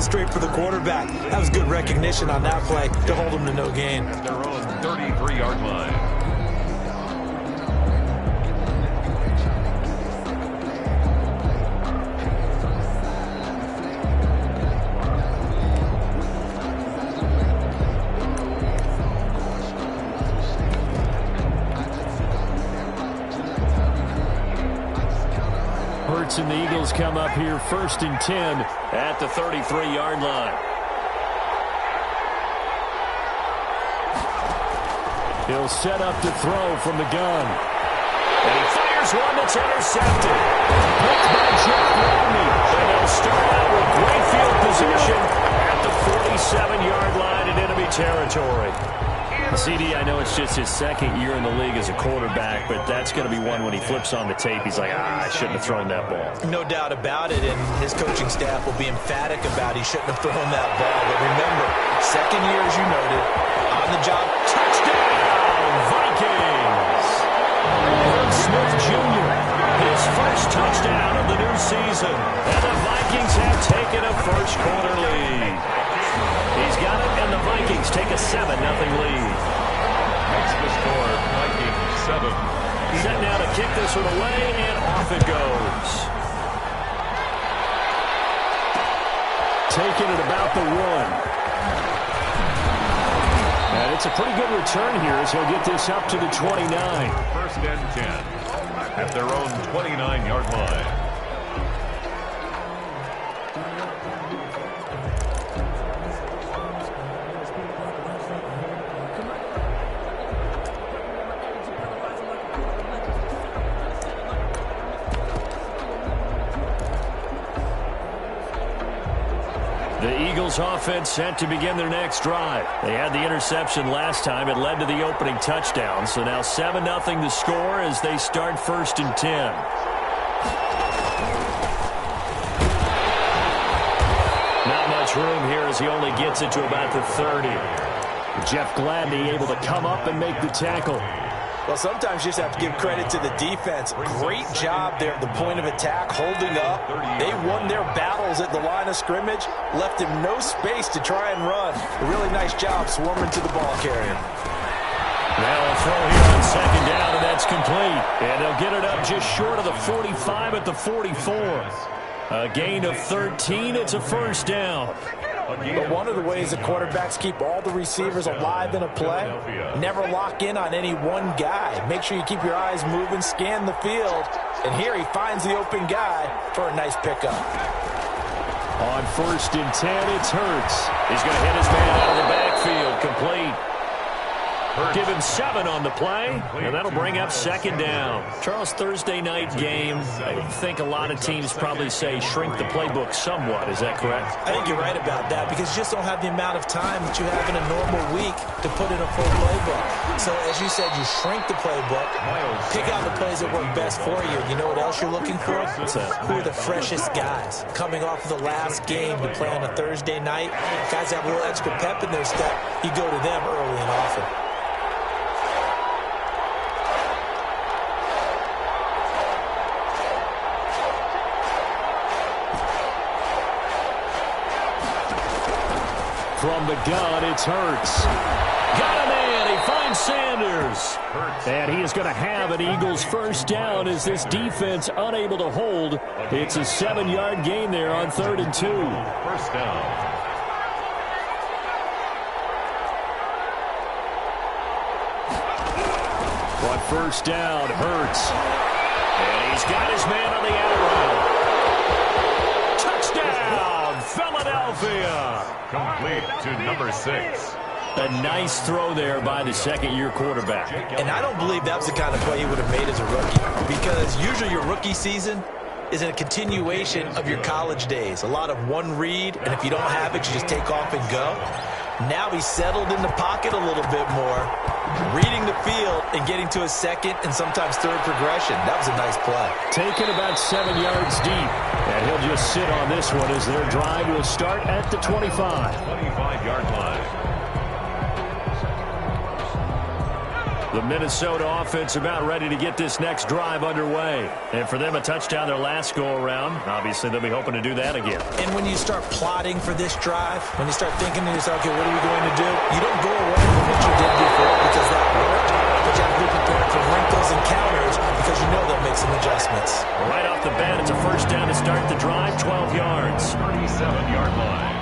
headed straight for the quarterback. That was good recognition on that play to hold him to no gain. At their own 33-yard line. And the Eagles come up here 1st and 10 at the 33-yard line. He'll set up to throw from the gun. And he fires one that's intercepted. Picked by Jeff Gladney. And they'll start out with great field position at the 47-yard line in enemy territory. CD, I know it's just his second year in the league as a quarterback, but that's going to be one when he flips on the tape. He's like, I shouldn't have thrown that ball. No doubt about it, and his coaching staff will be emphatic about he shouldn't have thrown that ball. But remember, second year, as you noted, on the job, touchdown, Vikings! Irv Smith Jr., his first touchdown of the new season, and the Vikings have taken a first-quarter lead. He's got it, and the Vikings take a 7-0 lead. Makes the score, Vikings 7. Set now to kick this one away, and off it goes. Taking it about the 1. And it's a pretty good return here as he'll get this up to the 29. 1st and 10 at their own 29-yard line. The Eagles offense set to begin their next drive. They had the interception last time. It led to the opening touchdown. So now 7-0 the score as they start 1st and 10. Not much room here as he only gets it to about the 30. Jeff Gladney able to come up and make the tackle. Well, sometimes you just have to give credit to the defense. Great job there at the point of attack, holding up. They won their battles at the line of scrimmage, left him no space to try and run. A really nice job swarming to the ball carrier. Now a throw here on 2nd down, and that's complete. And they'll get it up just short of the 45 at the 44. A gain of 13. It's a 1st down. But one of the ways that quarterbacks keep all the receivers alive in a play, never lock in on any one guy. Make sure you keep your eyes moving, scan the field. And here he finds the open guy for a nice pickup. On 1st and 10, it's Hurts. He's going to hit his man out of the backfield, complete. Give him 7 on the play, and that'll bring up 2nd down. Charles, Thursday night game, I think a lot of teams probably say shrink the playbook somewhat. Is that correct? I think you're right about that because you just don't have the amount of time that you have in a normal week to put in a full playbook. So, as you said, you shrink the playbook, pick out the plays that work best for you. You know what else you're looking for? What's that? Who are the freshest guys coming off of the last game to play on a Thursday night? Guys have a little extra pep in their step. You go to them early and often. From the gun, it's Hurts. Got him in. He finds Sanders. And he is going to have an Eagles 1st down as this defense unable to hold. It's a 7-yard gain there on 3rd and 2. 1st down. On 1st down, Hurts. And he's got his man on the out route. Touchdown, Philadelphia. Complete to number 6. A nice throw there by the 2nd-year quarterback. And I don't believe that was the kind of play he would have made as a rookie because usually your rookie season is a continuation of your college days. A lot of one read, and if you don't have it, you just take off and go. Now he's settled in the pocket a little bit more, reading the field and getting to a 2nd and sometimes 3rd progression. That was a nice play. Taken about 7 yards deep, and he'll just sit on this one as their drive will start at the 25. 25-yard line. The Minnesota offense about ready to get this next drive underway. And for them, a touchdown their last go-around. Obviously, they'll be hoping to do that again. And when you start plotting for this drive, when you start thinking to yourself, okay, what are we going to do? You don't go away from what you did before because that worked. But you have to be prepared for wrinkles and counters because you know they'll make some adjustments. Right off the bat, it's a first down to start the drive, 12 yards. 37-yard line.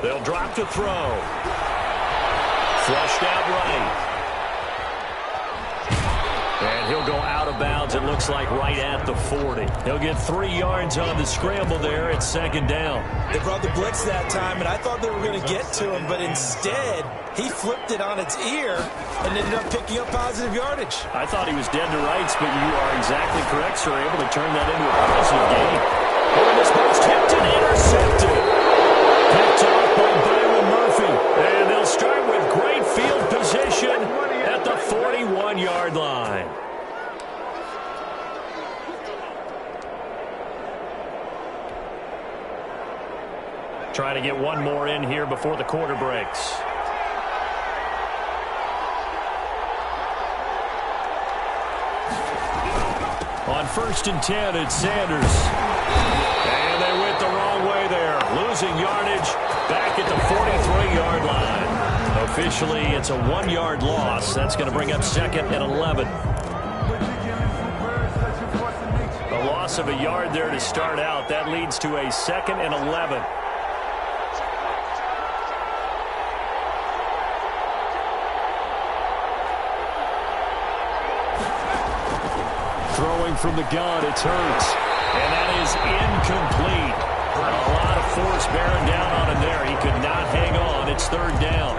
They'll drop to throw. Flushed out right. And he'll go out of bounds, it looks like, right at the 40. He'll get 3 yards on the scramble there at second down. They brought the blitz that time, and I thought they were going to get to him, but instead, he flipped it on its ear and ended up picking up positive yardage. I thought he was dead to rights, but you are exactly correct, sir. Able to turn that into a positive gain. Here in this pass, tipped and intercepted. Picked off by Byron Murphy. And they'll start with great field position at the 41-yard line. Trying to get one more in here before the quarter breaks. On 1st and 10, it's Sanders. And they went the wrong way there. Losing yardage back at the 43-yard line. Officially, it's a 1-yard loss. That's going to bring up 2nd and 11. A loss of a yard there to start out. That leads to a 2nd and 11. Throwing from the gun, it's Hurts. And that is incomplete. A lot of force bearing down on him there. He could not hang on. It's 3rd down.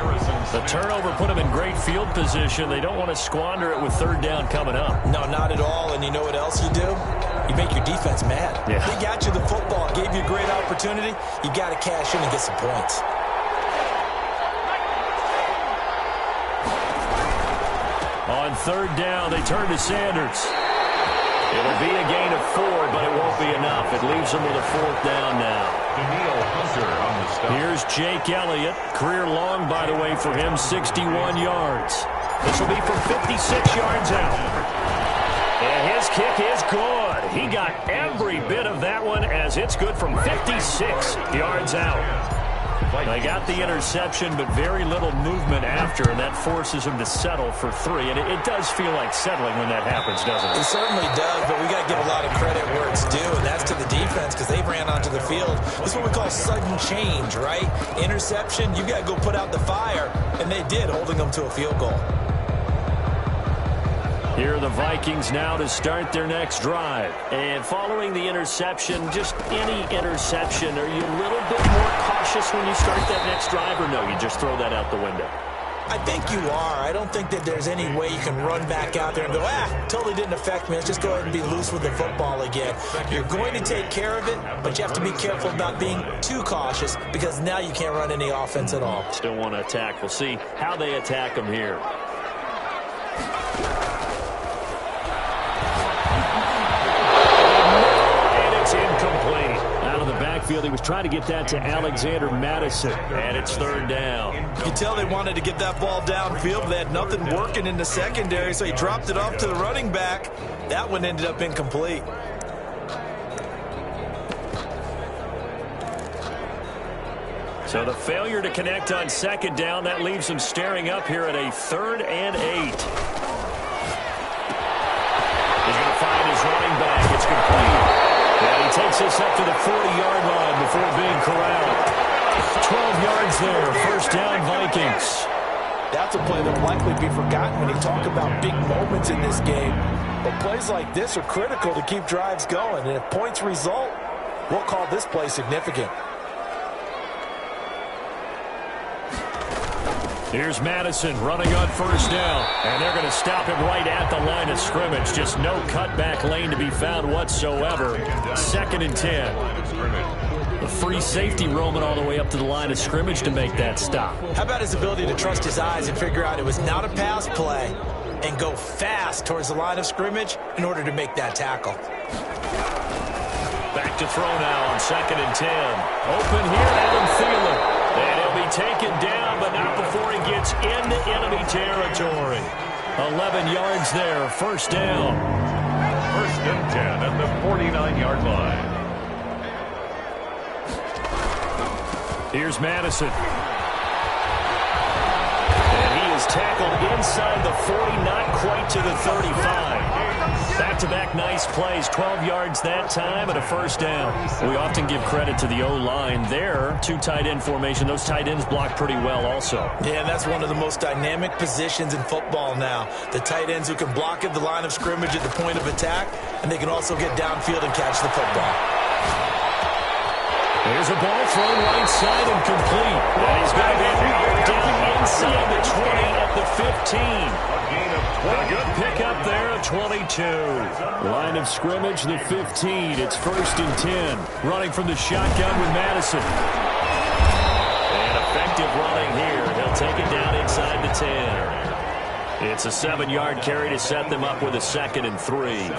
The turnover put him in great field position. They don't want to squander it with 3rd down coming up. No, not at all. And you know what else you do? You make your defense mad. Yeah. They got you the football, gave you a great opportunity. You got to cash in and get some points. On 3rd down, they turn to Sanders. It'll be a gain of 4, but it won't be enough. It leaves them with a 4th down now. On the stop. Here's Jake Elliott. Career long, by the way, for him, 61 yards. This will be from 56 yards out. And his kick is good. He got every bit of that one as it's good from 56 yards out. They got the interception, but very little movement after, and that forces him to settle for 3. And it does feel like settling when that happens, doesn't it? It certainly does, but we got to give a lot of credit where it's due, and that's to the defense because they ran onto the field. This is what we call sudden change, right? Interception, you got to go put out the fire, and they did, holding them to a field goal. Here are the Vikings now to start their next drive. And following the interception, just any interception, are you a little bit more cautious when you start that next drive, or no, you just throw that out the window? I think you are. I don't think that there's any way you can run back out there and go, totally didn't affect me. Let's just go ahead and be loose with the football again. You're going to take care of it, but you have to be careful about being too cautious because now you can't run any offense at all. Still want to attack. We'll see how they attack them here. Incomplete. Out of the backfield, he was trying to get that to Alexander Madison, and it's 3rd down. You can tell they wanted to get that ball downfield, but they had nothing working in the secondary, so he dropped it off to the running back. That one ended up incomplete. So the failure to connect on 2nd down, that leaves him staring up here at a 3rd and 8. He's going to find his running back. It's complete. And he takes this up to the 40-yard line before being corralled. 12 yards there. 1st down, Vikings. That's a play that will likely be forgotten when you talk about big moments in this game. But plays like this are critical to keep drives going. And if points result, we'll call this play significant. Here's Madison running on 1st down. And they're going to stop him right at the line of scrimmage. Just no cutback lane to be found whatsoever. 2nd and 10. The free safety roaming all the way up to the line of scrimmage to make that stop. How about his ability to trust his eyes and figure out it was not a pass play and go fast towards the line of scrimmage in order to make that tackle. Back to throw now on 2nd and 10. Open here, Adam Thielen. And he'll be taken down, but not before he gets into enemy territory. 11 yards there, first down. 1st and 10 at the 49-yard line. Here's Madison. And he is tackled inside the 40, not quite to the 35. Back-to-back nice plays, 12 yards that time and a first down. We often give credit to the O-line there. 2 tight end formation. Those tight ends block pretty well also. Yeah, and that's one of the most dynamic positions in football now. The tight ends who can block at the line of scrimmage at the point of attack, and they can also get downfield and catch the football. There's a ball thrown right side and complete. And he's going to get knocked down inside the 20 at the 15. A good pickup there at 22. Line of scrimmage, the 15. It's 1st and 10. Running from the shotgun with Madison. And effective running here. He'll take it down inside the 10. It's a 7-yard carry to set them up with a 2nd and 3.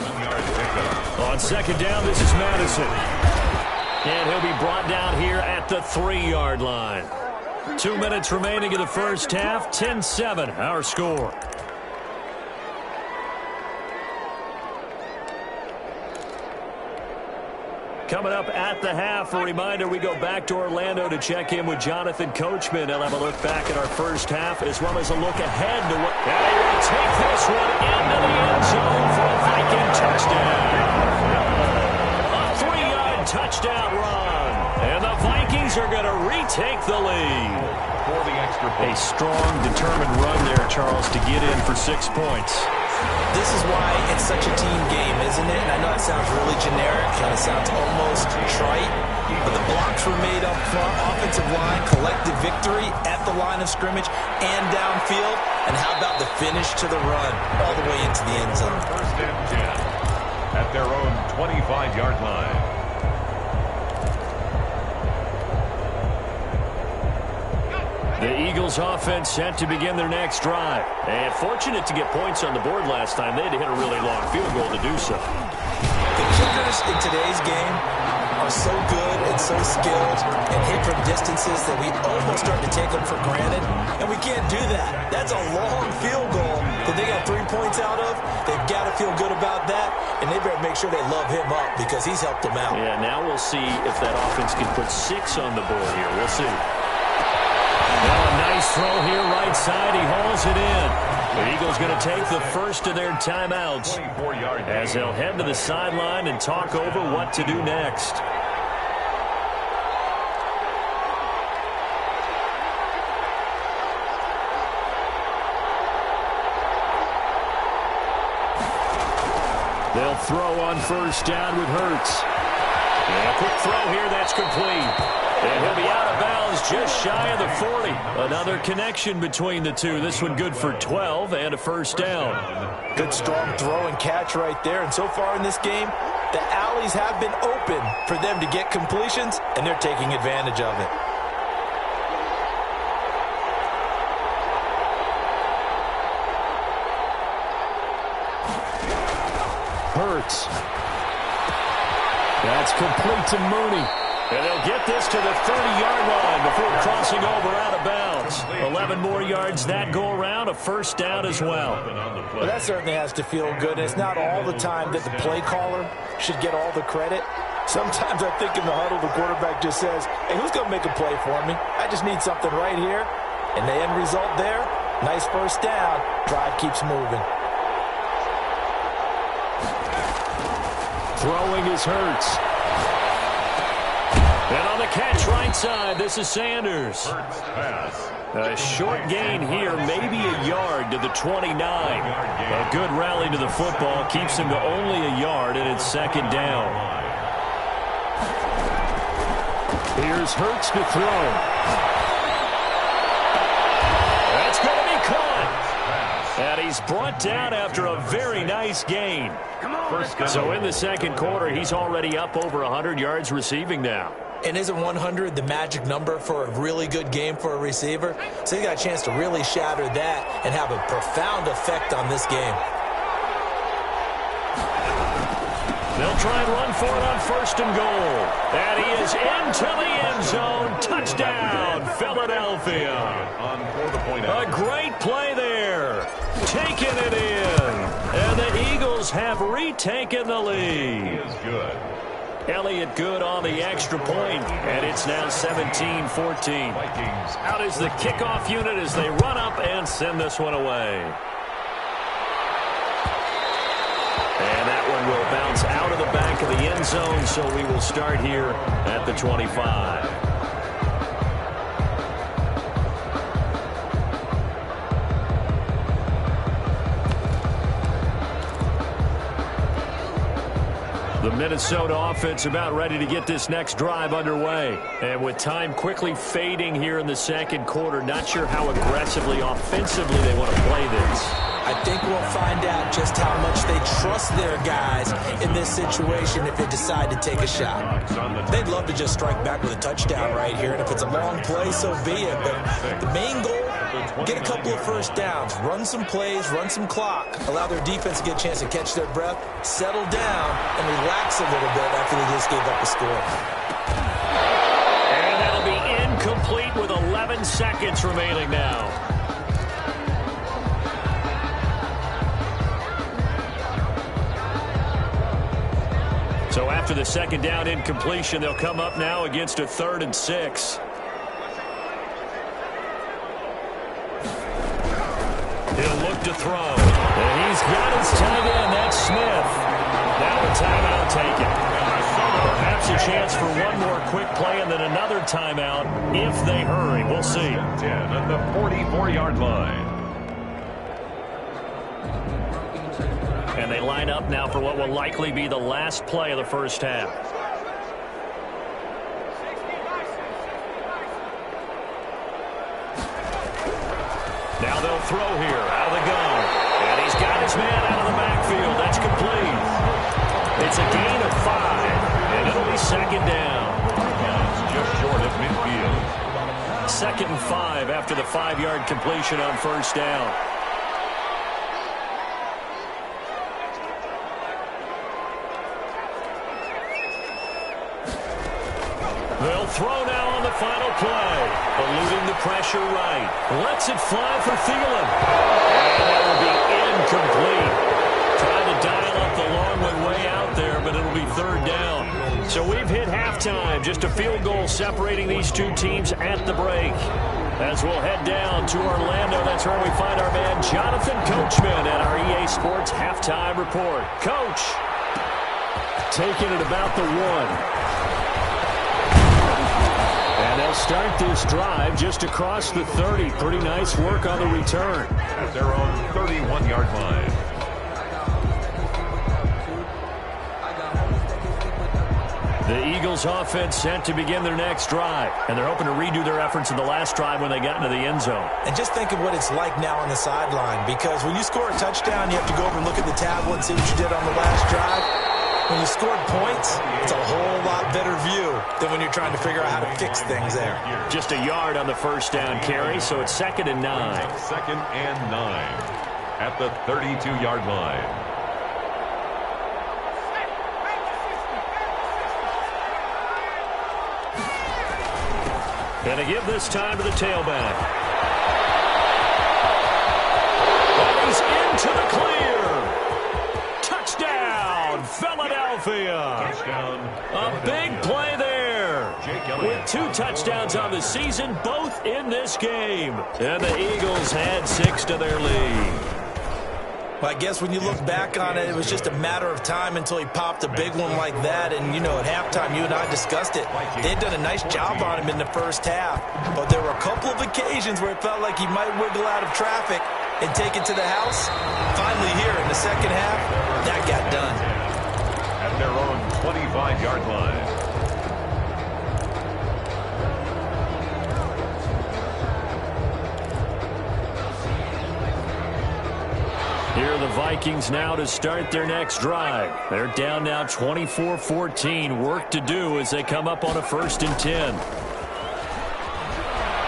On 2nd down, this is Madison. And he'll be brought down here at the 3-yard line. 2 minutes remaining in the first half. 10-7, our score. Coming up at the half, a reminder, we go back to Orlando to check in with Jonathan Coachman. He'll have a look back at our first half as well as a look ahead to what... And he will take this one into the end zone for a Viking touchdown. A 3-yard touchdown run. And the Vikings are going to retake the lead. For the extra point. A strong, determined run there, Charles, to get in for 6 points. This is why it's such a team game, isn't it? And I know it sounds really generic, and it sounds almost trite, but the blocks were made up front, offensive line, collective victory at the line of scrimmage and downfield. And how about the finish to the run all the way into the end zone? 1st and 10 at their own 25-yard line. The Eagles offense set to begin their next drive. And fortunate to get points on the board last time. They had to hit a really long field goal to do so. The kickers in today's game are so good and so skilled and hit from distances that we almost start to take them for granted. And we can't do that. That's a long field goal that they got 3 points out of. They've got to feel good about that. And they better make sure they love him up because he's helped them out. Yeah, now we'll see if that offense can put 6 on the board here. We'll see. Well, a nice throw here right side. He hauls it in. The Eagles going to take the first of their timeouts as they'll head to the sideline and talk over what to do next. They'll throw on 1st down with Hurts. And a quick throw here, that's complete. And he'll be out of bounds just shy of the 40. Another connection between the two. This one good for 12 and a 1st down. Good strong throw and catch right there. And so far in this game, the alleys have been open for them to get completions, and they're taking advantage of it. Hurts. That's complete to Mooney. And they'll get this to the 30-yard line before crossing over out of bounds. 11 more yards that go around, a 1st down as well. Well, that certainly has to feel good. It's not all the time that the play caller should get all the credit. Sometimes I think in the huddle, the quarterback just says, hey, who's going to make a play for me? I just need something right here. And the end result there, nice 1st down. Drive keeps moving. Throwing is Hurts. And on the catch right side, this is Sanders. A short gain here, maybe a yard to the 29. A good rally to the football keeps him to only a yard, and it's 2nd down. Here's Hurts to throw. That's going to be caught. And he's brought down after a very nice gain. So in the 2nd quarter, he's already up over 100 yards receiving now. And isn't 100 the magic number for a really good game for a receiver? So he got a chance to really shatter that and have a profound effect on this game. They'll try and run for it on 1st and goal. And he is into the end zone. Touchdown, Philadelphia. A great play there. Taking it in. And the Eagles have retaken the lead. He is good. Elliott good on the extra point, and it's now 17-14. Out is the kickoff unit as they run up and send this one away. And that one will bounce out of the back of the end zone, so we will start here at the 25. The Minnesota offense about ready to get this next drive underway. And with time quickly fading here in the second quarter, not sure how aggressively, offensively they want to play this. I think we'll find out just how much they trust their guys in this situation if they decide to take a shot. They'd love to just strike back with a touchdown right here, and if it's a long play, so be it. But the main goal, get a couple of first downs, run some plays, run some clock, allow their defense to get a chance to catch their breath, settle down, and relax a little bit after they just gave up a score. And that'll be incomplete with 11 seconds remaining now. So after the second down incompletion, they'll come up now against a 3rd and 6. He'll look to throw. And he's got his tight end. That's Smith. Now a timeout taken. Perhaps a chance for one more quick play and then another timeout if they hurry. We'll see. 10 at the 44-yard line. And they line up now for what will likely be the last play of the first half. Now they'll throw here out of the gun. And he's got his man out of the backfield. That's complete. It's a gain of 5. And it'll be second down. Just short of midfield. 2nd and 5 after the 5-yard completion on first down. They'll throw now on the final play. Eluding the pressure right. Lets it fly for Thielen. And that will be incomplete. Trying to dial up the long one way out there, but it'll be 3rd down. So we've hit halftime. Just a field goal separating these two teams at the break. As we'll head down to Orlando, that's where we find our man Jonathan Coachman at our EA Sports Halftime Report. Coach, taking it about the 1. And they'll start this drive just across the 30. Pretty nice work on the return. At their own 31-yard line. The Eagles offense set to begin their next drive. And they're hoping to redo their efforts in the last drive when they got into the end zone. And just think of what it's like now on the sideline, because when you score a touchdown, you have to go over and look at the tablet and see what you did on the last drive. When you scored points, it's a whole lot better view than when you're trying to figure out how to fix things there. Just a yard on the first down carry, so it's 2nd and 9. 2nd and 9 at the 32-yard line. And to give this time to the tailback. And he's into the clear. Touchdown, Philadelphia. Touchdown. A big play there. With 2 touchdowns on the season, both in this game. And the Eagles had 6 to their lead. Well, I guess when you look back on it, it was just a matter of time until he popped a big one like that. And, you know, at halftime, you and I discussed it. They had done a nice job on him in the first half. But there were a couple of occasions where it felt like he might wiggle out of traffic and take it to the house. Finally here in the second half, that got done. At their own 25-yard line. Here are the Vikings now to start their next drive. They're down now 24-14. Work to do as they come up on a 1st and 10.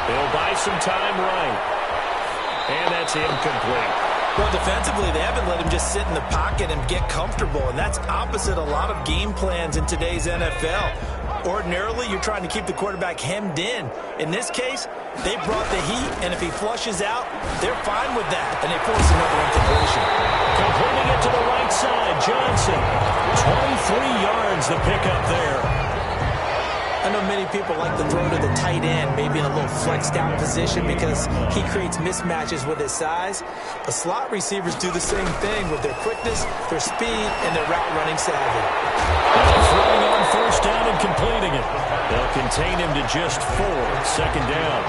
They'll buy some time right. And that's incomplete. Well, defensively, they haven't let him just sit in the pocket and get comfortable, and that's opposite a lot of game plans in today's NFL. Ordinarily, you're trying to keep the quarterback hemmed in. In this case, they brought the heat, and if he flushes out, they're fine with that, and they force another incompletion. Completing it to the right side, Johnson. 23 yards the pickup there. I know many people like to throw to the tight end, maybe in a little flexed out position because he creates mismatches with his size. But slot receivers do the same thing with their quickness, their speed, and their route running savvy. Throwing on 1st down and completing it. They'll contain him to just 4, 2nd down.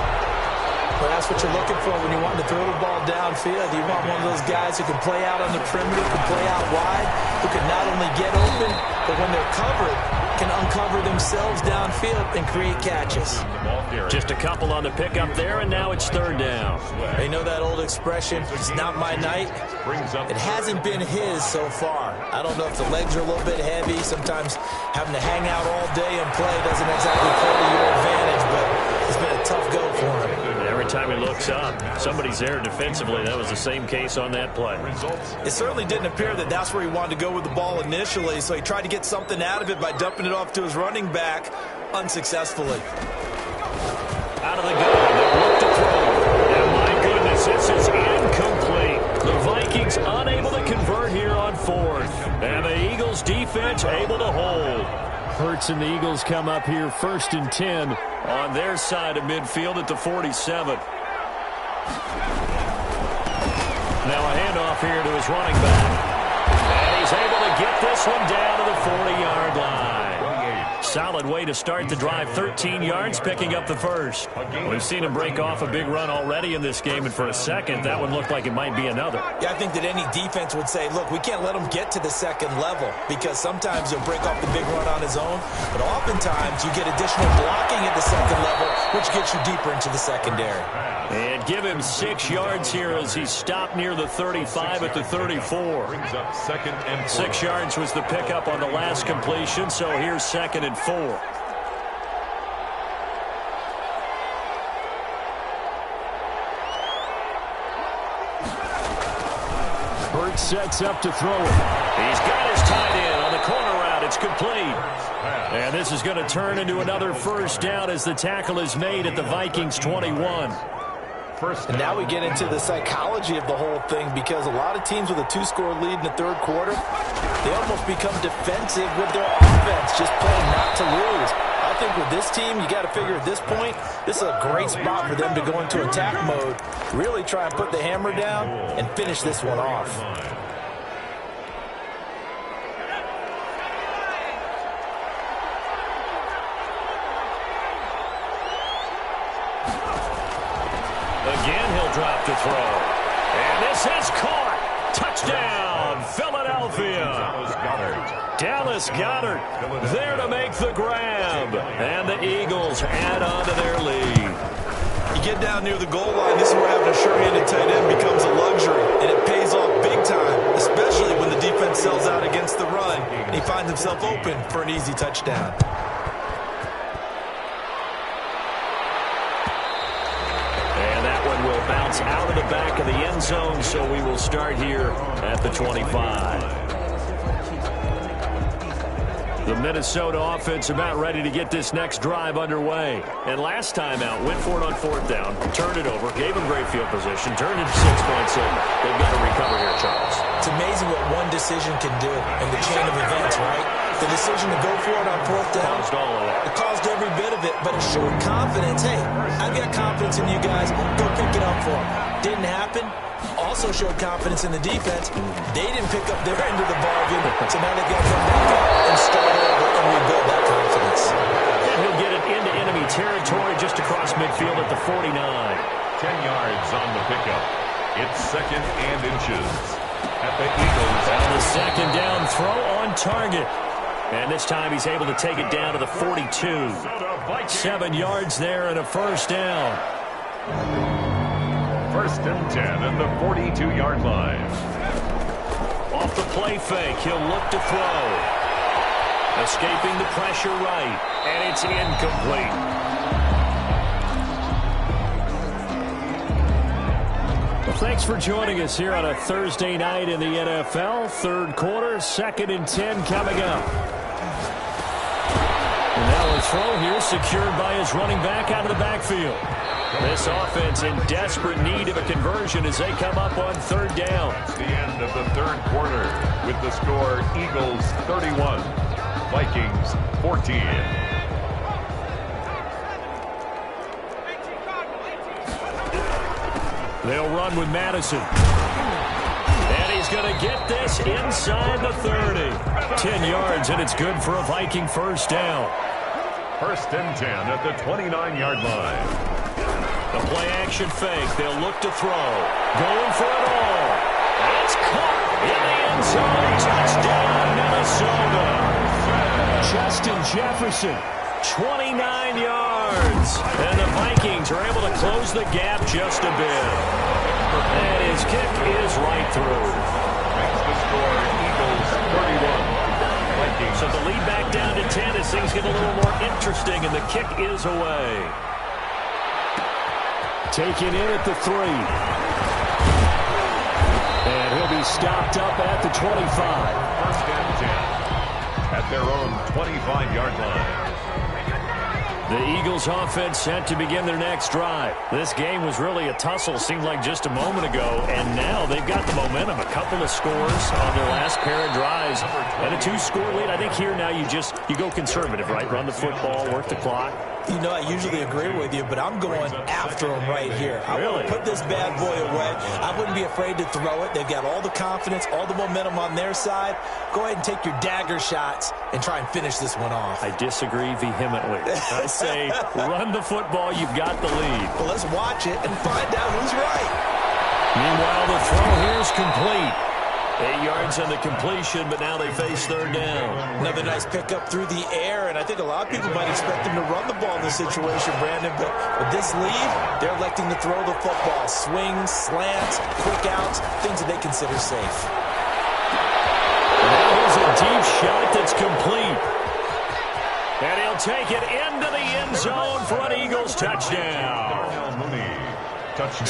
Well, that's what you're looking for when you want to throw the ball downfield. You want one of those guys who can play out on the perimeter, can play out wide, who can not only get open, but when they're covered, can uncover themselves downfield and create catches. Just a couple on the pickup there, and now it's 3rd down. They know that old expression, it's not my night. It hasn't been his so far. I don't know if the legs are a little bit heavy. Sometimes having to hang out all day and play doesn't exactly play to your advantage, but it's been a tough go for him. Every time he looks up, somebody's there defensively. That was the same case on that play. It certainly didn't appear that that's where he wanted to go with the ball initially, so he tried to get something out of it by dumping it off to his running back unsuccessfully. Out of the gun, they look to throw. And my goodness, this is incomplete. The Vikings unable to convert here on 4th. And the Eagles defense able to hold. Hurts and the Eagles come up here 1st and 10 on their side of midfield at the 47. Now a handoff here to his running back. And he's able to get this one down to the 40-yard line. Solid way to start the drive. 13 yards, picking up the 1st. We've seen him break off a big run already in this game, and for a second, that one looked like it might be another. Yeah, I think that any defense would say, look, we can't let him get to the 2nd level because sometimes he'll break off the big run on his own, but oftentimes you get additional blocking at the 2nd level, which gets you deeper into the secondary. And give him 6 yards here as he stopped near the 35 at the 34. 6 yards was the pickup on the last completion, so here's 2nd and 4. Hurts sets up to throw it. He's got his tight end on the corner route. It's complete. And this is going to turn into another 1st down as the tackle is made at the Vikings 21. And now we get into the psychology of the whole thing because a lot of teams with a 2-score lead in the 3rd quarter, they almost become defensive with their offense, just playing not to lose. I think with this team, you got to figure at this point, this is a great spot for them to go into attack mode, really try and put the hammer down and finish this one off. Again, he'll drop to throw. And this is caught. Touchdown, Philadelphia. Dallas Goedert there to make the grab. And the Eagles add on to their lead. You get down near the goal line, this is where having a sure-handed tight end becomes a luxury. And it pays off big time, especially when the defense sells out against the run. And he finds himself open for an easy touchdown. Will bounce out of the back of the end zone, so we will start here at the 25. The Minnesota offense about ready to get this next drive underway. And last time out, went for it on 4th down, turned it over, gave them great field position, turned it 6 points over. They've got to recover here, Charles. It's amazing what one decision can do in the chain of events, right? The decision to go for it on 4th down, caused all of that. It caused every bit of it, but it showed confidence. Hey, I've got confidence in you guys. Go pick it up for them. Didn't happen. Also showed confidence in the defense. They didn't pick up their end of the bargain, so now they've got to come back up and start over and rebuild that confidence. And he'll get it into enemy territory just across midfield at the 49. 10 yards on the pickup. It's 2nd and inches. At the Eagles. And the 2nd down throw on target. And this time he's able to take it down to the 42. 7 yards there and a 1st down. 1st and 10 at the 42-yard line. Off the play fake, he'll look to throw. Escaping the pressure right, and it's incomplete. Well, thanks for joining us here on a Thursday night in the NFL. Third quarter, 2nd and 10 coming up. And now a throw here secured by his running back out of the backfield. This offense in desperate need of a conversion as they come up on 3rd down. It's the end of the 3rd quarter with the score Eagles 31, Vikings 14. They'll run with Madison. And he's going to get this inside the 30. 10 yards, and it's good for a Viking first down. 1st and 10 at the 29-yard line. The play-action fake. They'll look to throw. Going for it all. It's caught in the end zone. Touchdown, Minnesota. Justin Jefferson, 29 yards. And the Vikings are able to close the gap just a bit. And his kick is right through. Makes the score Eagles 31, Vikings. So the lead back down to 10 as things get a little more interesting, and the kick is away. Taken in at the 3. And he'll be stopped up at the 25. 1st and 10 at their own 25-yard line. The Eagles offense set to begin their next drive. This game was really a tussle, seemed like just a moment ago, and now they've got the momentum. A couple of scores on their last pair of drives and a 2-score lead. I think here now you go conservative, right? Run the football, work the clock. You know, I usually agree with you, but I'm going after him right here. I want to put this bad boy away. I wouldn't be afraid to throw it. They've got all the confidence, all the momentum on their side. Go ahead and take your dagger shots and try and finish this one off. I disagree vehemently. I say run the football. You've got the lead. Well, let's watch it and find out who's right. Meanwhile, the throw here is complete. 8 yards on the completion, but now they face 3rd down. Another nice pickup through the air, and I think a lot of people might expect them to run the ball in this situation, Brandon, but with this lead, they're electing to throw the football. Swings, slants, quick outs, things that they consider safe. That is a deep shot that's complete. And he'll take it into the end zone for an Eagles touchdown.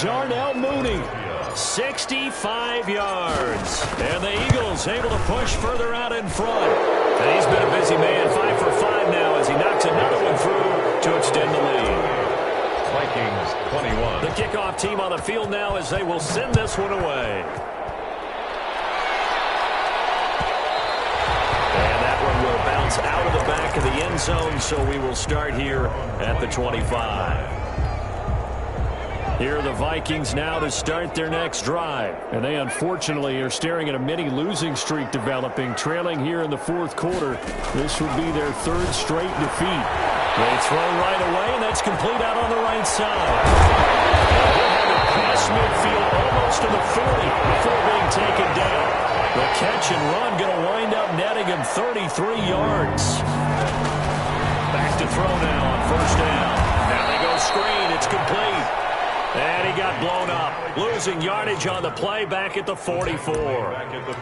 Darnell Mooney. 65 yards. And the Eagles able to push further out in front. And he's been a busy man, 5 for 5 now as he knocks another one through to extend the lead. Vikings 21. The kickoff team on the field now as they will send this one away. And that one will bounce out of the back of the end zone, so we will start here at the 25. Here are the Vikings now to start their next drive. And they unfortunately are staring at a mini losing streak developing, trailing here in the 4th quarter. This would be their 3rd straight defeat. They throw right away, and that's complete out on the right side. And they have it past midfield, almost to the 40 before being taken down. The catch and run going to wind up netting him 33 yards. Back to throw now on 1st down. Now they go screen. It's complete. And he got blown up. Losing yardage on the play back at the 44.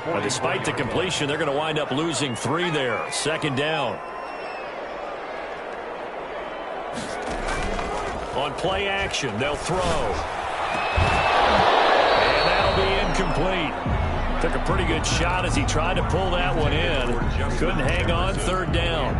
But despite the completion, they're going to wind up losing 3 there. 2nd down. On play action, they'll throw. And that'll be incomplete. Took a pretty good shot as he tried to pull that one in. Couldn't hang on. 3rd down.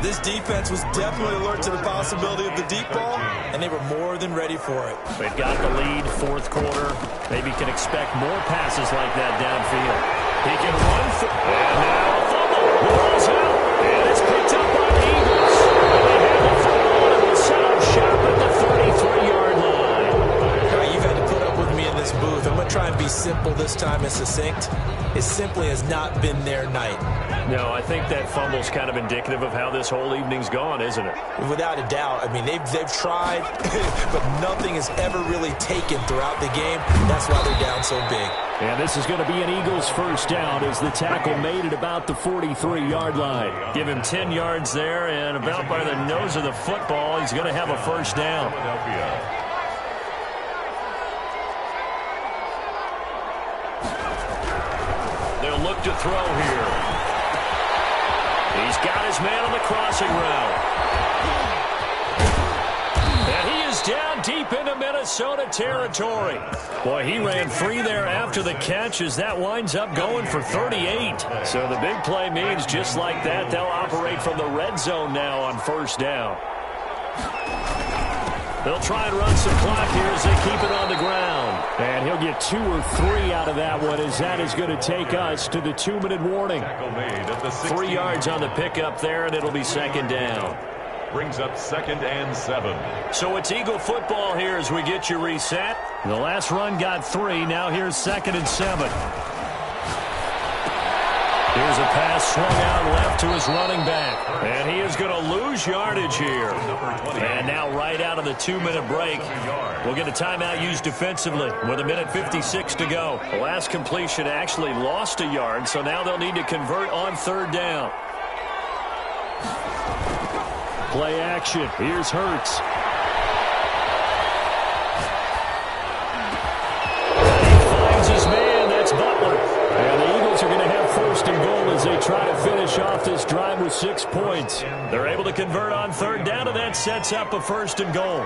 This defense was definitely alert to the possibility of the deep ball, and they were more than ready for it. They've got the lead, 4th quarter. Maybe can expect more passes like that downfield. He can run for, and now a fumble. The ball's out, and it's picked up by the Eagles. And they have the football and will set up shop at the 33-yard line. All right, you've had to put up with me in this booth. I'm going to try and be simple this time and succinct. It simply has not been their night. No, I think that fumble's kind of indicative of how this whole evening's gone, isn't it? Without a doubt. I mean, they've tried, but nothing has ever really taken throughout the game. That's why they're down so big. And this is going to be an Eagles first down as the tackle made at about the 43-yard line. Give him 10 yards there, and about by the nose of the football, he's going to have a first down. up to throw here. He's got his man on the crossing route. And he is down deep into Minnesota territory. Boy, he ran free there after the catch as that winds up going for 38. So the big play means just like that, they'll operate from the red zone now on first down. They'll try and run some clock here as they keep it on the ground. And he'll get 2 or 3 out of that one as that is going to take us to the 2-minute warning. 3 yards on the pickup there, and it'll be second down. Brings up 2nd and 7. So it's Eagle football here as we get you reset. The last run got 3. Now here's 2nd and 7. Here's a pass swung out left to his running back. And he is going to lose yardage here. And now right out of the 2-minute break, we'll get a timeout used defensively with 1:56 to go. The last completion actually lost a yard, so now they'll need to convert on third down. Play action. Here's Hurts. He finds his man. That's Butler. And the Eagles are going to have first and goal as they try to finish off this drive with 6 points. They're able to convert on third down, and that sets up a first and goal.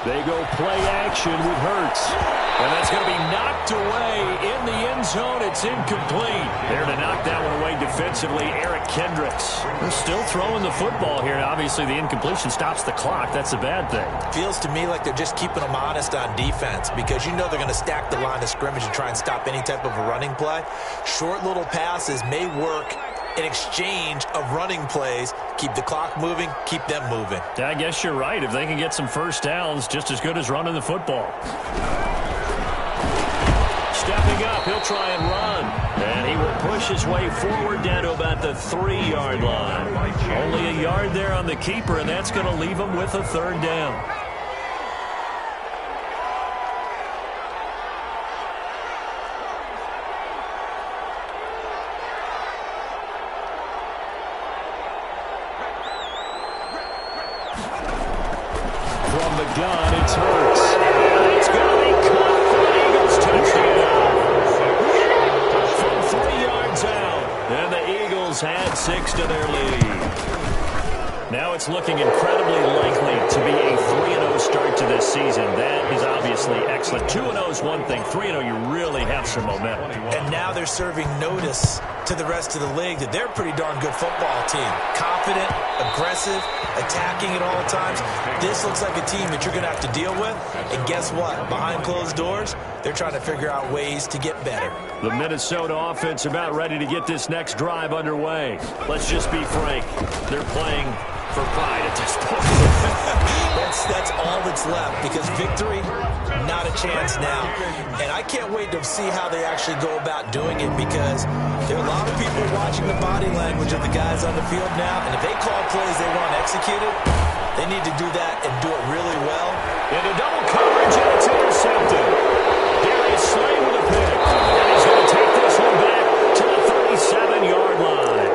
They go play action with Hurts. And that's going to be knocked away in the end zone. It's incomplete. There to knock that one away defensively, Eric Kendricks. They're still throwing the football here. Obviously, the incompletion stops the clock. That's a bad thing. Feels to me like they're just keeping them honest on defense because you know they're going to stack the line of scrimmage and try and stop any type of a running play. Short little passes may work in exchange of running plays. Keep the clock moving, keep them moving. I guess you're right. If they can get some first downs, just as good as running the football. Stepping up, he'll try and run. And he will push his way forward down to about the 3-yard line. Only a yard there on the keeper, and that's going to leave him with a third down. From the gun, it's Hurts. And it's going to be caught for the Eagles touchdown. From 3 yards out. And the Eagles had 6 to their lead. Now it's looking incredibly likely to be a 3-0 start to this season. That is obviously excellent. 2-0 is one thing. 3-0, you really have some momentum. And now they're serving notice to the rest of the league that they're a pretty darn good football team. Confident, aggressive, attacking at all times. This looks like a team that you're going to have to deal with. And guess what? Behind closed doors, they're trying to figure out ways to get better. The Minnesota offense about ready to get this next drive underway. Let's just be frank. They're playing for pride at this point. That's all that's left because victory, not a chance now. And I can't wait to see how they actually go about doing it because there are a lot of people watching the body language of the guys on the field now. And if they call plays they want executed, they need to do that and do it really well. Into double coverage, and it's intercepted. Darius Slay with a pick. And he's going to take this one back to the 37-yard line.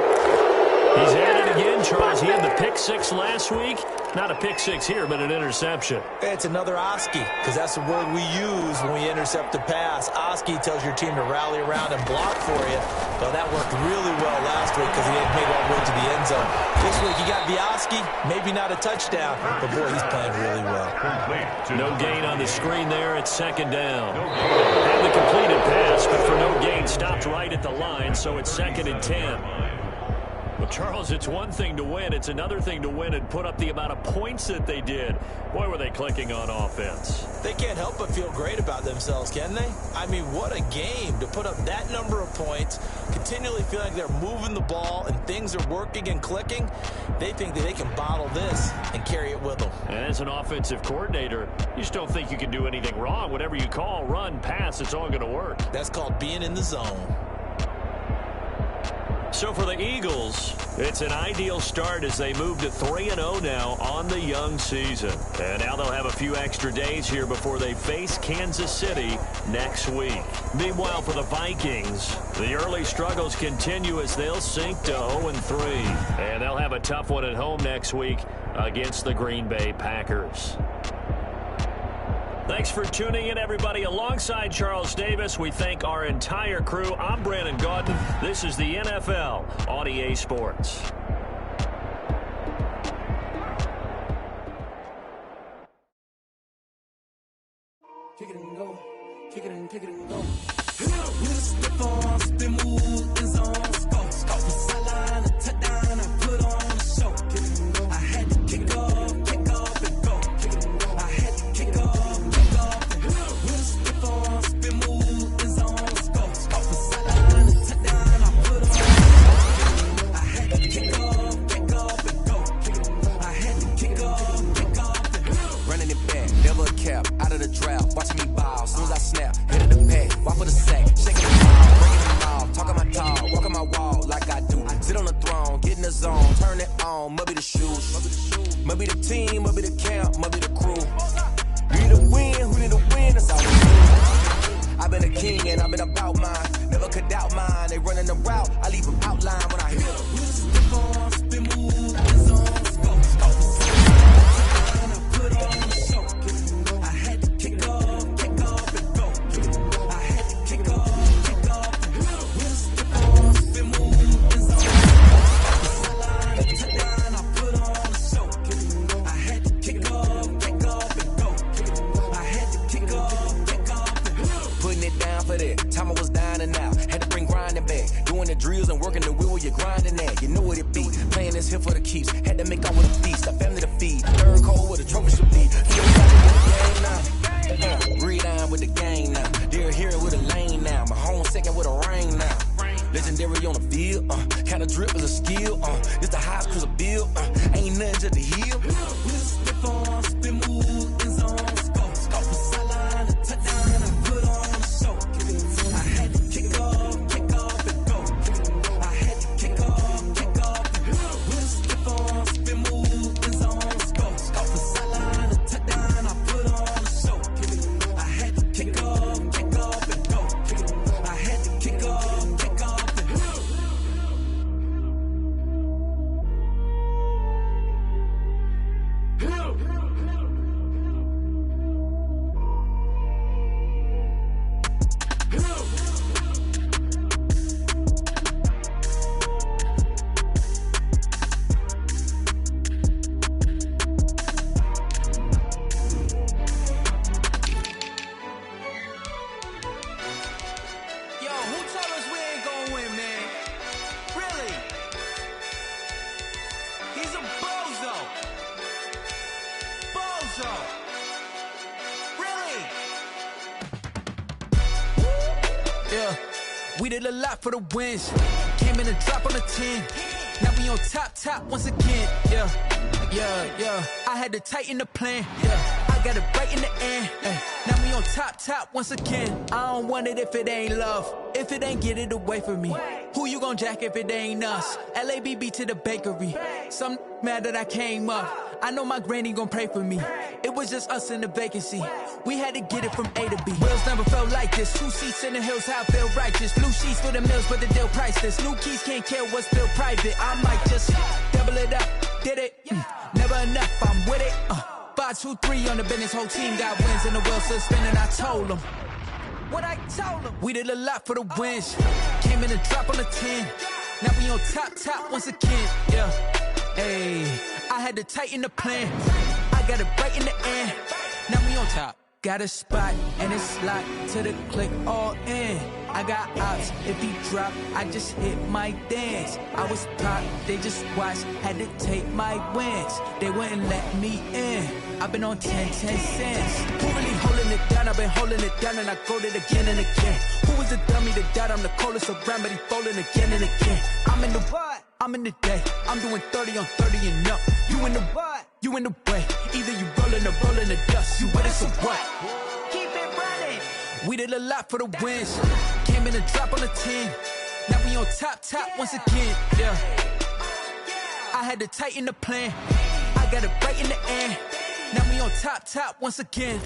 He's at it again, Charles. He had the pick 6 last week. Not a pick 6 here, but an interception. It's another Oski, because that's the word we use when we intercept a pass. Oski tells your team to rally around and block for you. Well, that worked really well last week because he had made it all the way to the end zone. This week, he got the Oski, maybe not a touchdown, but boy, he's playing really well. No gain on the screen there. It's second down. And the completed pass, but for no gain, stopped right at the line, so it's 2nd and 10. Well, Charles, it's one thing to win. It's another thing to win and put up the amount of points that they did. Boy, were they clicking on offense. They can't help but feel great about themselves, can they? I mean, what a game to put up that number of points, continually feeling like they're moving the ball and things are working and clicking. They think that they can bottle this and carry it with them. And as an offensive coordinator, you just don't think you can do anything wrong. Whatever you call, run, pass, it's all going to work. That's called being in the zone. So for the Eagles, it's an ideal start as they move to 3-0 now on the young season. And now they'll have a few extra days here before they face Kansas City next week. Meanwhile, for the Vikings, the early struggles continue as they'll sink to 0-3. And they'll have a tough one at home next week against the Green Bay Packers. Thanks for tuning in, everybody. Alongside Charles Davis, we thank our entire crew. I'm Brandon Gaudin. This is the NFL on EA Sports. Kick it and go. Kick it and kick it and go. With a stiff arm, spin move, in zone, go. From sideline to touchdown, I put on a show. Kick it and go. I had to kick off and go. Kick it and go. I had to kick off and go. With a stiff arm, spin move, in zone, go. From sideline to touchdown, I put on a show. I had to kick off and go. Kick it and go. I had to kick off and go. Running it back, never a cap, out of the draft. Watching me ball, soon as I snap, head of the pack, walk for the sack, shaking the ball, breaking them off, talking my talk, walking my wall like I do. Sit on the throne, get in the zone, turn it on, must be the shoes, must be the team, must be the camp, must be the crew. You need to win, who need to win, that's all we do. I've been a king and I've been about mine, never could doubt mine. They running the route, I leave them outline when I hit them. We just stick on, spin move, in zone, go. I put on the show. I had to kick off and go. I had to kick off and go. With a stick on, spin move, in zone. Sideline to touchdown, I put on the show. I had to kick off and go. I had to kick off and go. Putting it down for that. Time I was down and out. Had to bring grinding back. Doing the drills and working the wheel, you're grinding that. You know what it be. Playing this here for the keeps. Had to make out with a feast. A family to feed. Third cold with a trophy should be. Breathe down with the game now. They're here with a lane now. My home second with a ring now. Legendary on the field. Kind of drip is a skill. It's the highest cruiser bill. Ain't nothing just to heal. With a stiff on, spin move, in zone, go. From sideline to touchdown, I put on a show. I had to kick off and go. I had to kick off and go. With a stiff on, spin move, in zone, go. From sideline to touchdown, I put on a show. I had to kick off and go. I had to kick off and go. Yo, who told us we ain't gonna win, man? Really? He's a bozo. Bozo. Really? Yeah, we did a lot for the wins. Came in a drop on the 10. Now we on top once again. Yeah. I had to tighten the plan. Yeah, I got it right in the end. Now we on top once again. I don't want it if it ain't love. If it ain't, get it away from me. Who you gon' jack if it ain't us? LABB to the bakery. Some mad that I came up. I know my granny gon' pray for me. It was just us in the vacancy. We had to get it from A to B. Wheels never felt like this. 2 seats in the hills, how I feel righteous. Blue sheets for the mills, but the deal priceless. New keys can't care what's still private. I might just double it up. Did it? Never enough, I'm with it. 5, 2, 3 on the business. Whole team got wins and the wheels still spinning. I told them what I told them. We did a lot for the wins. Came in a drop on the 10. Now we on top once again. Yeah. Hey, I had to tighten the plan. I got it right in the end. Now we on top. Got a spot and it's locked to the click all in. I got ops, if he drop, I just hit my dance. I was top, they just watched, had to take my wins. They wouldn't let me in. I've been on 10 cents. Who really holding it down? I've been holding it down and I go it again and again. Who was the dummy that died? I'm the coldest around, but he falling again and again. I'm in the what? I'm in the day. I'm doing 30 on 30 and up. You in the what? You in the way. Either you rolling or rolling the dust. You with us or what? Keep it running. We did a lot for the wins. Came in a drop on the 10. Now we on top once again. Yeah. I had to tighten the plan. I got it right in the end. Now we on top once again.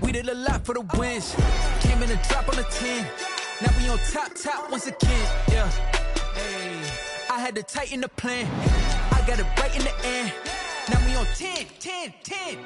We did a lot for the wins. Came in a drop on the 10. Now we on top once again. Yeah. Hey, I had to tighten the plan. I I got it right in the end. Now we on 10, 10, 10.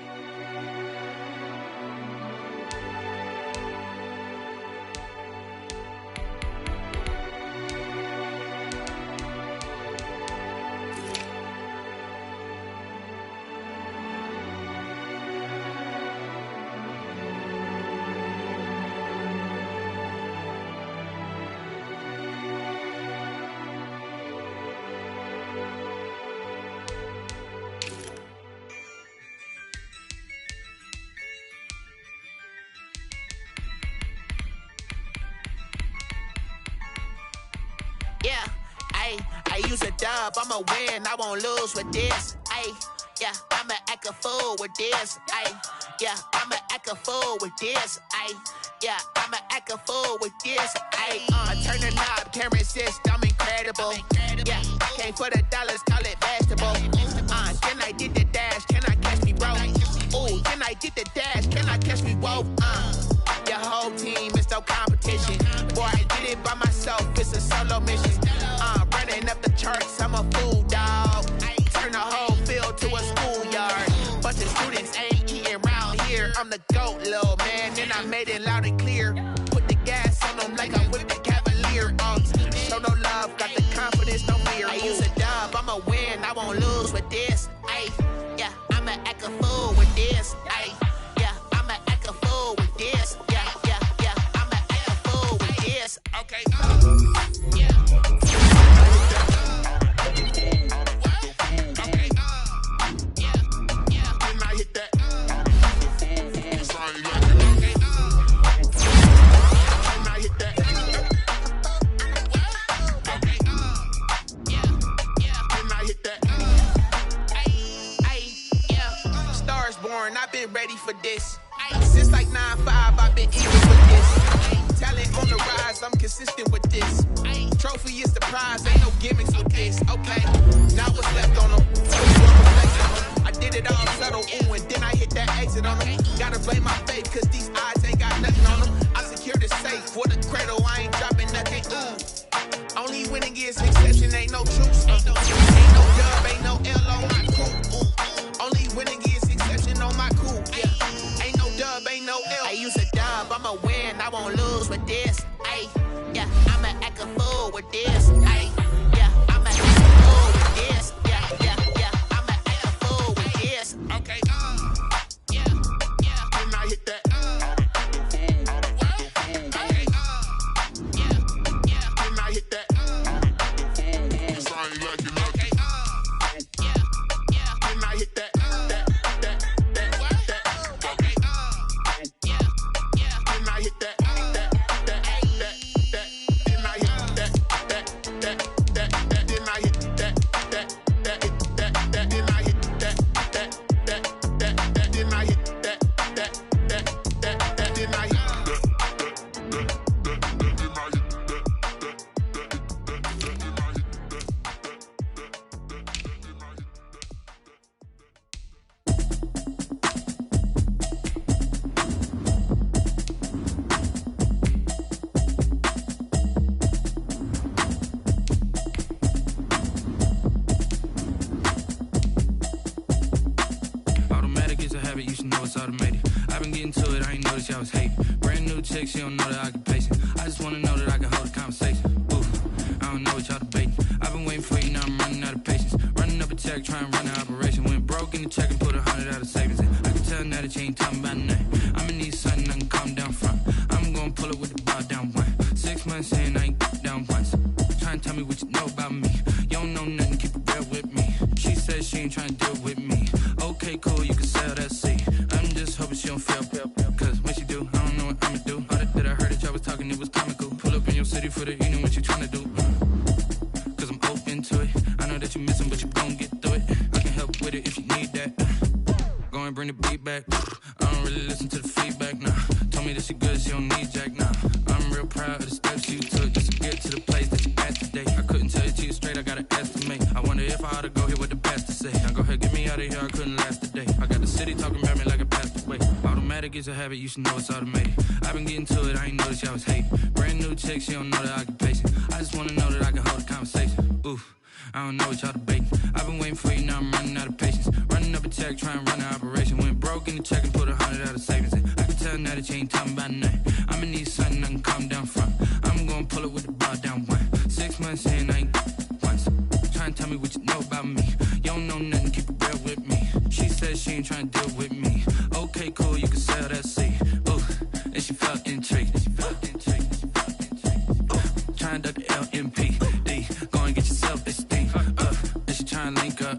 Yeah, I use a dub, I'ma win, I won't lose with this. Yeah, I'ma act a fool with this. Yeah, I'ma act a fool with this. Yeah, I'ma act a fool with this. I turn the knob, can't resist, I'm incredible. Yeah, came for the dollars, call it vegetable. Can I get the dash? Can I catch me, bro? Ooh, can I get the dash? Can I catch me, whoa? Your whole team is no competition. Boy, I did it by myself, it's a solo mission. Running up the charts, I'm a fool, dog. Turn the whole field to a schoolyard. Bunch of students ain't eating round here. I'm the GOAT, little man, and I made it loud and clear. Put the gas on them like I'm with the Cavalier. Show no love, got the confidence, no fear. I use a dub, I'ma win, I won't lose with this. Yeah, I'ma act a fool with this. Yeah, I'ma act a fool with this. Yeah, I'ma act a fool with this. Okay. Yeah. I've been ready for this. Since like 9-5, I've been eager with this. Talent on the rise, I'm consistent with this. Trophy is the prize, ain't no gimmicks with this. Okay, now what's left on them? I did it all subtle, ooh, and then I hit that exit on them. Gotta blame my faith, cause these odds ain't got nothing on them. I secured the safe for the cradle, I ain't dropping nothing, ooh. Only winning is exception, ain't no truce. Ain't no dub, ain't no L on my crew. Only winning is exception on my cool. Yeah, ain't no dub, ain't no L. I use a dub, I'ma win, I won't lose with this. Yeah, I'ma act a fool with this. Yeah, I'ma act a fool with this. Yeah, I'ma act a fool with this. Okay. Yeah. Can I hit that? Okay. Yeah. Can I hit that? Cause I ain't like it. Okay. Yeah. Can I hit that? I was hating. Brand new chick, she don't know the occupation. I just wanna know that I can hold a conversation. Oof, I don't know what y'all debating. I've been waiting for you, now I'm running out of patience. Running up a check, trying to run an operation. Went broke in the check and put 100 out of savings in. I can tell now that you ain't talking about nothing. I'ma need something I can calm down from. I'm gonna pull it with the bar down one. 6 months in, I ain't down once. Trying to tell me what you know about me. You don't know nothing, keep it real with me. She says she ain't trying to deal with me. Okay, cool, you can sell that seat. I'm just hoping she don't feel. Cause when she do, I don't know what I'ma do. All that I heard that y'all was talking, it was comical. Pull up in your city for the evening, what you tryna do? Cause I'm open to it. I know that you missing, but you gon' get through it. I can help with it if you need that. Go and bring the beat back. I don't really listen to the feedback, nah. Told me that she good, she don't need jack, nah. I'm real proud of the steps you took just to get to the place that you at today. I couldn't tell you to you straight, I gotta estimate. I wonder if I ought to go here with the best to say. Now go ahead, get me out of here, I couldn't last a day. I got the city talking about me like I passed away. Automatic is a habit, you should know it's automated. I've been getting to it, I ain't noticed y'all was hating. Brand new chick, she don't know the occupation. I just wanna know that I can hold a conversation. Oof, I don't know what y'all debating. I've I've been waiting for you, now I'm running out of patience. Running up a check, trying to run an operation. Went broke in the check and put 100 out of savings in. I can tell now that you ain't talking about nothing. I'ma need something I can calm down from. I'm gonna pull it with the bar down one. 6 months in, I ain't once. Trying to tell me what you know about me. You don't know nothing, keep it real with me. She said she ain't trying to deal with me. Okay, cool, you can sell that seat. Ooh, and she felt intrigued. Trying to duck the LMPD. Go and get yourself this thing. And she trying to link up.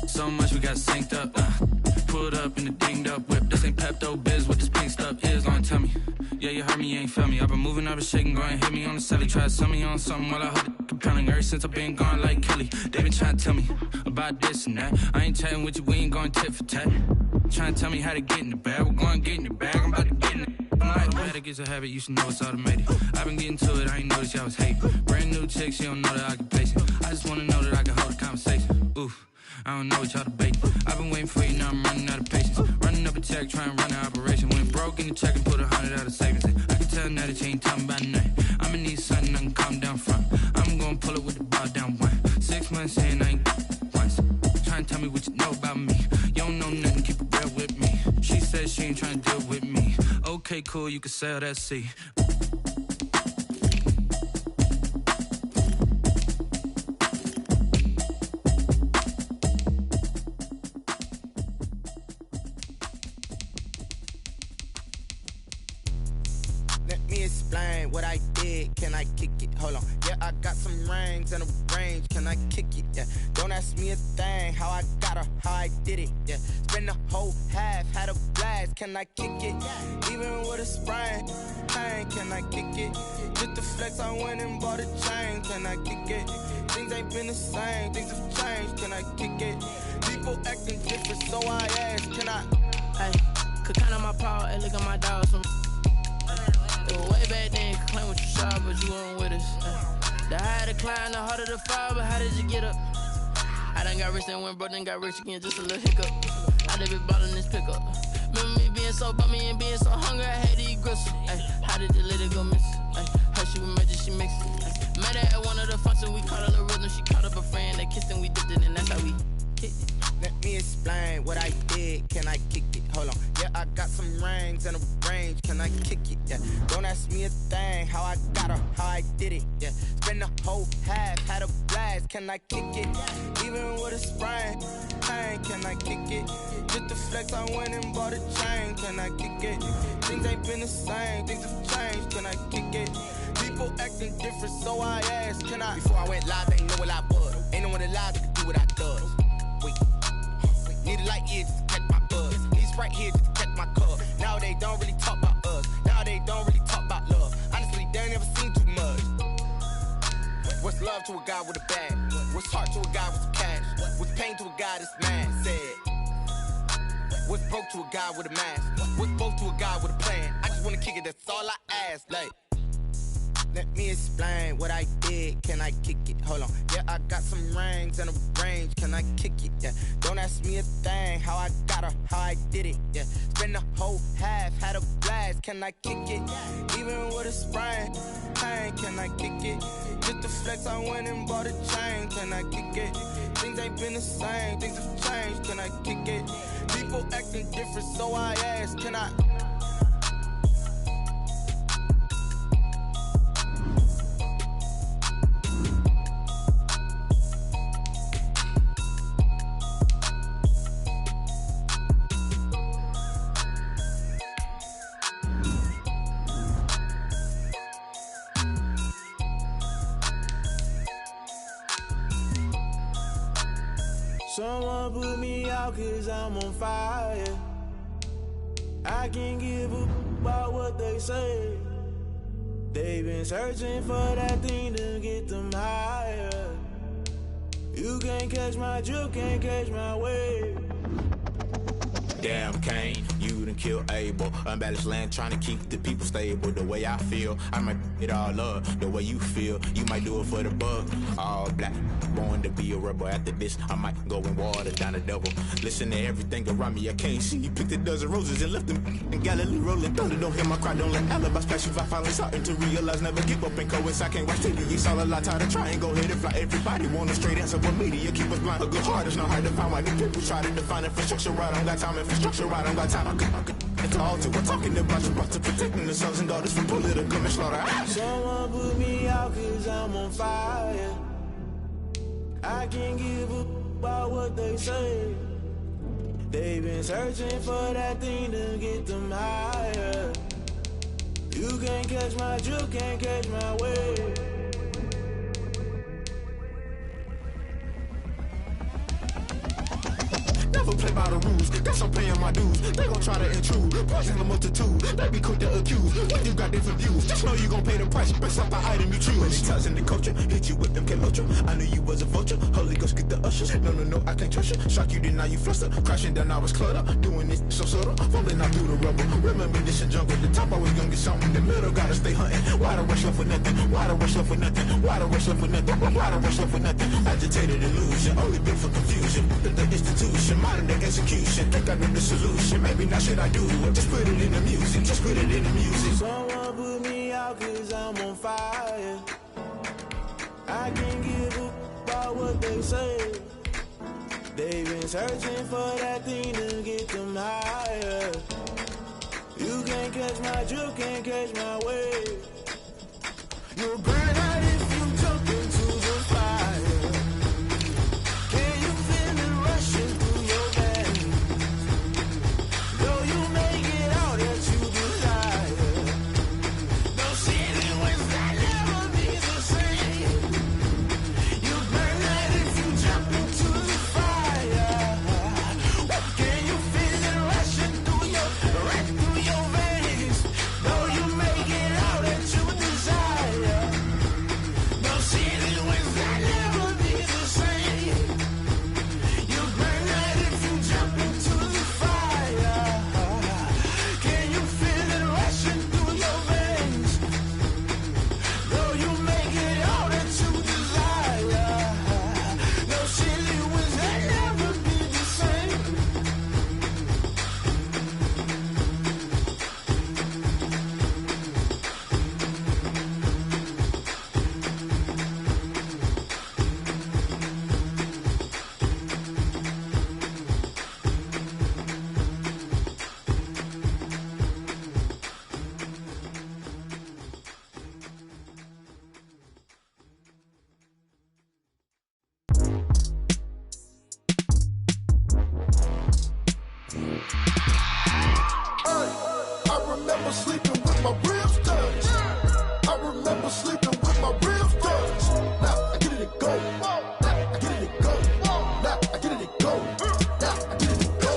So much we got synced up. Pulled up in the dinged up whip. This ain't Pepto Biz, what this pink stuff is. Gonna tell me. Yeah, you heard me, you ain't felt me. I've been moving, I've been shaking, go and hit me on the celly. Try to sell me on something while I heard it compelling. Ever since I've been gone like Kelly. They been trying to tell me about this and that. I ain't chatting with you, we ain't going tit for tat. Trying to tell me how to get in the bag. We're going to get in the bag, I'm about to get in it. That gets a habit, you should know it's automated. I've been getting to it, I ain't noticed y'all was hating. Brand new chick, she don't know that I can place it. I just wanna know that I can hold a conversation. Oof, I don't know what y'all debating. I've been waiting for you, now I'm running out of patience. Running up a check, trying to run an operation. Went broke in the check and put 100 out of savings in. I can tell now that you ain't talking about nothing. I'ma need something I can calm down from. I'm gonna pull it with the bar down one. 6 months in, I ain't once. Trying to tell me what you know about me. You don't know nothing, keep it real with me. She said she ain't trying to deal with me. Okay, cool, you can sell that seat. Let me explain what I did. Can I kick it? Hold on. Yeah, I got some rings and a range. Can I kick it? Yeah. Don't ask me a thing. How I got her, how I did it. Yeah. Spend the whole half, had a blast. Can I kick it? Even with a sprain. Pain, can I kick it? Just the flex, I went and bought a chain. Can I kick it? Things ain't been the same. Things have changed. Can I kick it? People acting different, so I ask. Can I? Hey, could count on my power and look at my dogs from. It was way back then, could claim what you saw, but you weren't with us. The higher the climb, the harder the fall, but how did you get up? I done got rich and went broke, then got rich again, just a little hiccup. I done been bottling this pickup. Remember me being so bummy and being so hungry, I had to eat gristle. Ay, how did the lady go miss? Ay, her she was magic, she mixed it. Met her at one of the functions, we caught a little rhythm, she caught up a friend, they kissed and we dipped it, and that's how we kicked it. Let me explain what I did. Can I kick it? Hold on. Yeah, I got some rings and a range. Can I kick it? Yeah. Don't ask me a thing. How I got her, how I did it. Yeah. Spend the whole half, had a blast. Can I kick it? Even with a sprain. Pain, can I kick it? Just the flex, I went and bought a chain. Can I kick it? Things ain't been the same. Things have changed. Can I kick it? People acting different, so I asked. Can I? Before I went live, they ain't know what I was. Ain't no one alive that could do what I does. Wait. Need a light here just to catch my buzz. Need Sprite here just to catch my cup. Now they don't really talk about us. Now they don't really talk about love. Honestly, they ain't never seen too much. What's love to a guy with a bag? What's heart to a guy with some cash? What's pain to a guy that's mad? Said. What's broke to a guy with a mask? What's both to a guy with a plan? I just wanna kick it, that's all I ask. Like, let me explain what I did. Can I kick it? Hold on. Yeah, I got some rings and a range. Can I kick it? Yeah. Don't ask me a thing. How I got her, how I did it. Yeah. Spend the whole half, had a blast. Can I kick it? Even with a sprain. Pain, can I kick it? Just the flex, I went and bought a chain. Can I kick it? Things ain't been the same. Things have changed. Can I kick it? People acting different, so I ask. Can I? Someone put me out cause I'm on fire. I can't give a about what they say. They've been searching for that thing to get them higher. You can't catch my drift, can't catch my wave. Damn, Kane, you done and kill Abel. Unbalanced land trying to keep the people stable. The way I feel, I might it all up. The way you feel, you might do it for the buck. All black, born to be a rebel. After this, I might go and water down the double. Listen to everything around me, I can't see. You picked a dozen roses and left them in Galilee rolling thunder. Don't hear my cry, don't let alibis pass you. I finally starting to realize, never give up and coast. I can't watch TV, it's all a lot, tired of trying, go ahead and fly. Everybody want a straight answer, but media keep us blind. A good heart is not hard to find. Why the people try to define infrastructure right? I don't got time, infrastructure right, I don't got time. I could it's all to we're talking about you, about to protecting the sons and daughters from political and slaughter. Someone put me out cause I'm on fire. I can't give up about what they say. They've been searching for that thing to get them higher. You can't catch my drift, can't catch my wave. Never play by the rules, guess I'm paying my dues. They gon' try to intrude, poison the multitude. They be quick to accuse, when you got different views. Just know you gon' pay the price, based off the item you choose. Many times in the culture, hit you with them Kelotra. I knew you was a vulture, Holy Ghost get the ushers. No, I can't trust you. Shock you, then now you fluster. Crashing down, I was cluttered. Doing this so subtle, falling out through the rubble. Remember this a jungle, the top always gonna get something. The middle gotta stay hunting. Why the rush left for nothing? Why the rush left for nothing? Why the rush left for nothing? Why the rush left for nothing? Agitated illusion, only built for confusion. The institution, modern day execution. Think I know the solution. Maybe not should I do it? Just put it in the music. Just put it in the music. Someone put me out cause I'm on fire. I can't give up about what they say. They've been searching for that thing to get them higher. You can't catch my drift, can't catch my wave. You'll burn out if you jump into the fire. Can you feel it rushing through your veins? Though you make it out that you desire. No ceiling wins that never be the same. You burn out if you jump into the fire. Can you feel it rushing through your veins? Though you make it out that you desire. No ceiling wins that never be the same. You burn out if you jump into the fire. Can you feel it rushing through your veins? Though you make it out that you desire. No ceiling wins that never be the same. I remember sleeping with my ribs touched. I remember sleeping with my ribs touched. Now I get it to go. Now I get it to go. Now I get it to go. Now I get it to go.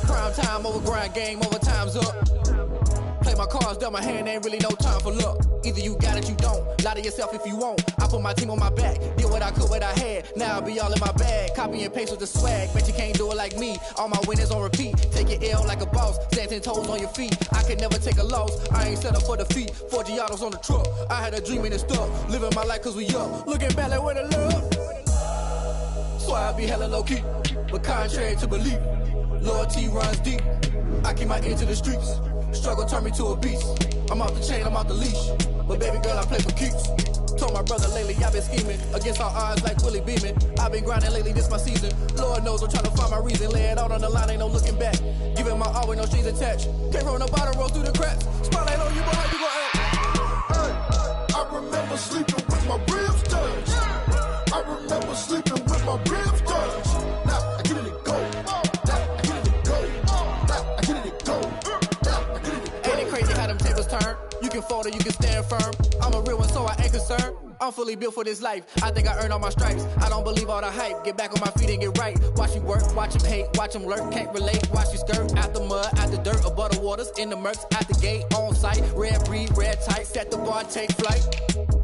Prime time over grind game, overtime's up. Play my cards, dealt my hand, ain't really no time for luck. Either you got it, you don't. Lie to yourself if you won't. I put my team on my back, did what I could, what I had. Now I'll be all in my bag, copy and paste with the swag. Bet you can't do it like me. All my winners on repeat. Take your L like a boss, stand 10 toes on your feet. I can never take a loss. I ain't set up for defeat. 4 Giottos on the truck. I had a dream and it's stuck. Living my life cause we up. Looking back like where the love. So I be hella low key, but contrary to belief, loyalty runs deep. I keep my ear to the streets. Struggle turned me to a beast. I'm off the chain, I'm off the leash. But baby girl, I play for keeps. Told my brother lately, I've been scheming against all odds like Willie Beeman. I've been grinding lately, this my season. Lord knows I'm trying to find my reason. Lay it out on the line, ain't no looking back. Giving my all with no strings attached. Came from the bottom, roll through the cracks. Spotlight on you, boy, how you gon' act? Hey, I remember sleeping with my ribs touched. I remember sleeping with my ribs touched. Now I get it to go. Now I get it to go. Now I get it to go. Now I get it to go. Ain't it crazy how them tables turn? You can fold or you can stand firm. I'm a real one, so I I ain't concerned. I'm fully built for this life. I think I earned all my stripes. I don't believe all the hype. Get back on my feet and get right. Watch you work, watch him hate, watch him lurk. Can't relate, watch you skirt. Out the mud, out the dirt, above the waters, in the murks, out the gate, on site. Red breed, red tight, set the bar, take flight.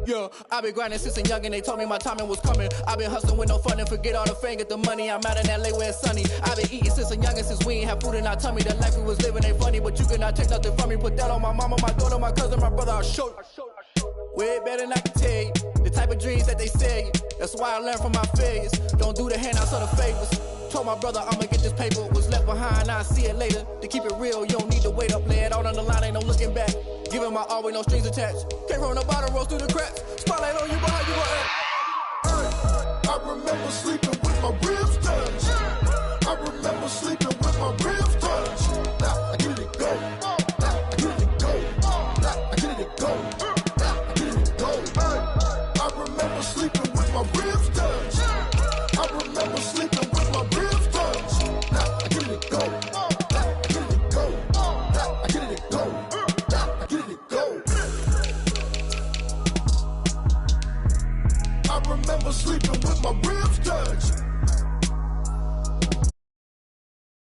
Yeah, I been grinding since a youngin', they told me my timing was coming. I been hustling with no fun and forget all the fame, get the money. I'm out in LA where it's sunny. I been eating since a youngin', since we ain't have food in our tummy. The life we was living ain't funny, but you cannot take nothing from me. Put that on my mama, my daughter, my cousin, my brother, I'll show you. Way better than I can tell you. The type of dreams that they sell you. That's why I learned from my failures. Don't do the handouts or the favors. Told my brother I'ma get this paper. Was left behind, I'll see it later. To keep it real, you don't need to wait up. Lay it out on the line, ain't no looking back. Giving my all with no strings attached. Came from the bottom, rose through the cracks. Spotlight on you, behind you gon' act. I remember sleeping with my ribs touched. I remember sleeping with my ribs touched. Now I get it go. I get it go. I get it go. I get it go. I remember sleeping with my ribs touched. I remember sleeping with my ribs touched. Now I get it go. I get it go. I get it go. I get it go. I remember sleeping with my ribs touched.